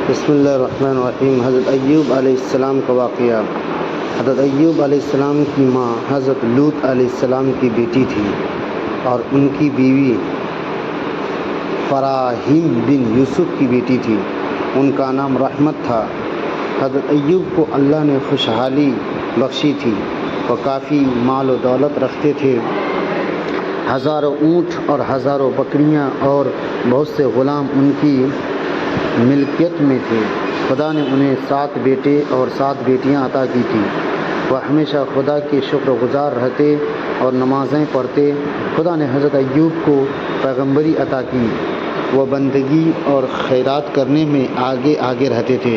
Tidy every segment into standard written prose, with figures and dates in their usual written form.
بسم اللہ الرحمن الرحیم۔ حضرت ایوب علیہ السلام کا واقعہ۔ حضرت ایوب علیہ السلام کی ماں حضرت لوط علیہ السلام کی بیٹی تھی اور ان کی بیوی فراہیم بن یوسف کی بیٹی تھی۔ ان کا نام رحمت تھا۔ حضرت ایوب کو اللہ نے خوشحالی بخشی تھی۔ وہ کافی مال و دولت رکھتے تھے۔ ہزاروں اونٹ اور ہزاروں بکریاں اور بہت سے غلام ان کی ملکیت میں تھے۔ خدا نے انہیں 7 بیٹے اور 7 بیٹیاں عطا کی تھی۔ وہ ہمیشہ خدا کے شکر گزار رہتے اور نمازیں پڑھتے۔ خدا نے حضرت ایوب کو پیغمبری عطا کی۔ وہ بندگی اور خیرات کرنے میں آگے رہتے تھے۔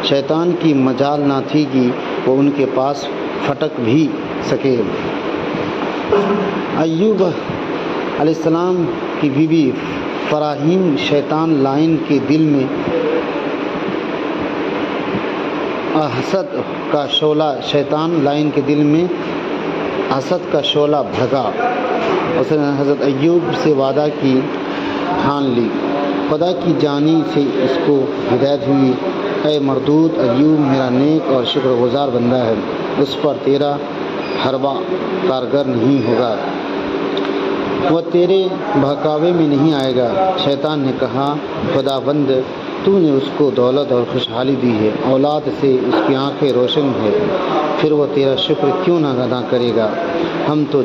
شیطان کی مجال نہ تھی کہ وہ ان کے پاس پھٹک بھی سکے۔ ایوب علیہ السلام کی بیوی فراہیم شیطان لائن کے دل میں حسد کا شعلہ بھڑکا۔ اس نے حضرت ایوب سے وعدہ کی ٹھان لی۔ خدا کی جانب سے اس کو ہدایت ہوئی۔ اے مردود ایوب، میرا نیک اور شکر گزار بندہ ہے، اس پر تیرا حربہ کارگر نہیں ہوگا، وہ تیرے بہکاوے میں نہیں آئے گا۔ شیطان نے کہا، خدا بند، تو نے اس کو دولت اور خوشحالی دی ہے، اولاد سے اس کی آنکھیں روشن ہے، پھر وہ تیرا شکر کیوں نہ ادا کرے گا؟ ہم تو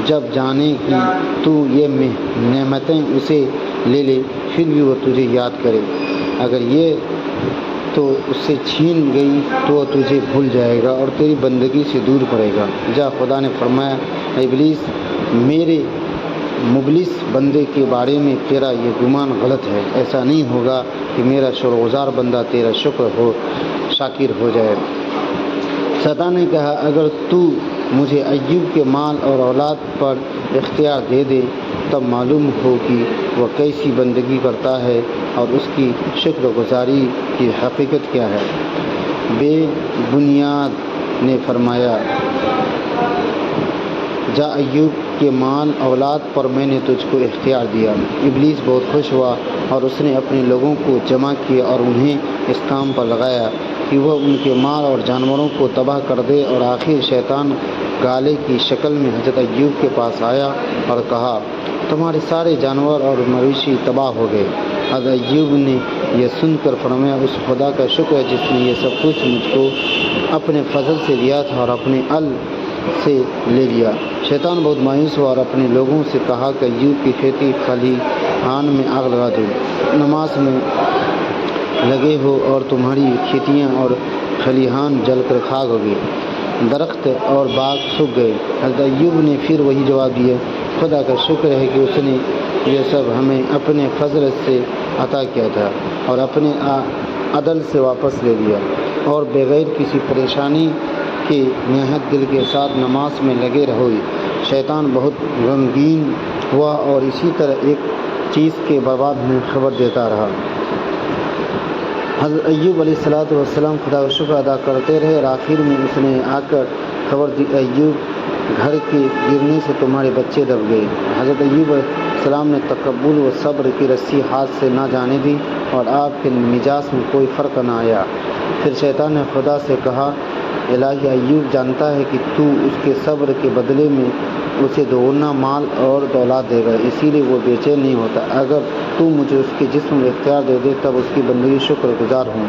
جب جانے کہ تو یہ نعمتیں اسے لے لے، پھر بھی وہ تجھے یاد کرے۔ اگر یہ تو اس سے چھین گئی تو وہ تجھے بھول جائے گا اور تیری بندگی سے دور پڑے گا۔ جا، خدا نے فرمایا، ابلیس، میرے مبلس بندے کے بارے میں تیرا یہ گمان غلط ہے۔ ایسا نہیں ہوگا کہ میرا شکر گزار بندہ تیرا شاکر ہو جائے۔ شیطان نے کہا، اگر تو مجھے ایوب کے مال اور اولاد پر اختیار دے دے، تب معلوم ہو کہ وہ کیسی بندگی کرتا ہے اور اس کی شکر گزاری کی حقیقت کیا ہے۔ بے بنیاد نے فرمایا، جا، ایوب کے مال اولاد پر میں نے تجھ کو اختیار دیا۔ ابلیس بہت خوش ہوا اور اس نے اپنے لوگوں کو جمع کیا اور انہیں اس کام پر لگایا کہ وہ ان کے مال اور جانوروں کو تباہ کر دے، اور آخر شیطان گالے کی شکل میں حضرت ایوب کے پاس آیا اور کہا، تمہارے سارے جانور اور مویشی تباہ ہو گئے۔ حضرت ایوب نے یہ سن کر فرمایا، اس خدا کا شکر ہے جس نے یہ سب کچھ مجھ کو اپنے فضل سے دیا تھا اور اپنے سے لے لیا۔ شیطان بہت مایوس ہوا اور اپنے لوگوں سے کہا کہ ایوب کی کھیتی خلیہان میں آگ لگا دو۔ نماز میں لگے ہو اور تمہاری کھیتیاں اور خلیہان جل کر خاک ہو گئے، درخت اور باغ سوکھ گئے۔ حضرت ایوب نے پھر وہی جواب دیا، خدا کا شکر ہے کہ اس نے یہ سب ہمیں اپنے فضل سے عطا کیا تھا اور اپنے عدل سے واپس لے لیا، اور بغیر کسی پریشانی کے نہایت دل کے ساتھ نماز میں لگے رہو۔ شیطان بہت غمگین ہوا اور اسی طرح ایک چیز کے برباد ہونے کی خبر دیتا رہا۔ حضرت ایوب علیہ السلام خدا کا شکر ادا کرتے رہے اور آخر میں اس نے آ کر خبر دی، ایوب، گھر کے گرنے سے تمہارے بچے دب گئے۔ حضرت ایوب علیہ السلام نے تقبل و صبر کی رسی ہاتھ سے نہ جانے دی اور آپ کے مزاج میں کوئی فرق نہ آیا۔ پھر شیطان نے خدا سے کہا، الہی، ایوب جانتا ہے کہ تو اس کے صبر کے بدلے میں اسے دوگنا مال اور دولت دے گا، اسی لیے وہ بے چین نہیں ہوتا۔ اگر تو مجھے اس کے جسم میں اختیار دے دے، تب اس کی بندگی شکر گزار ہوں۔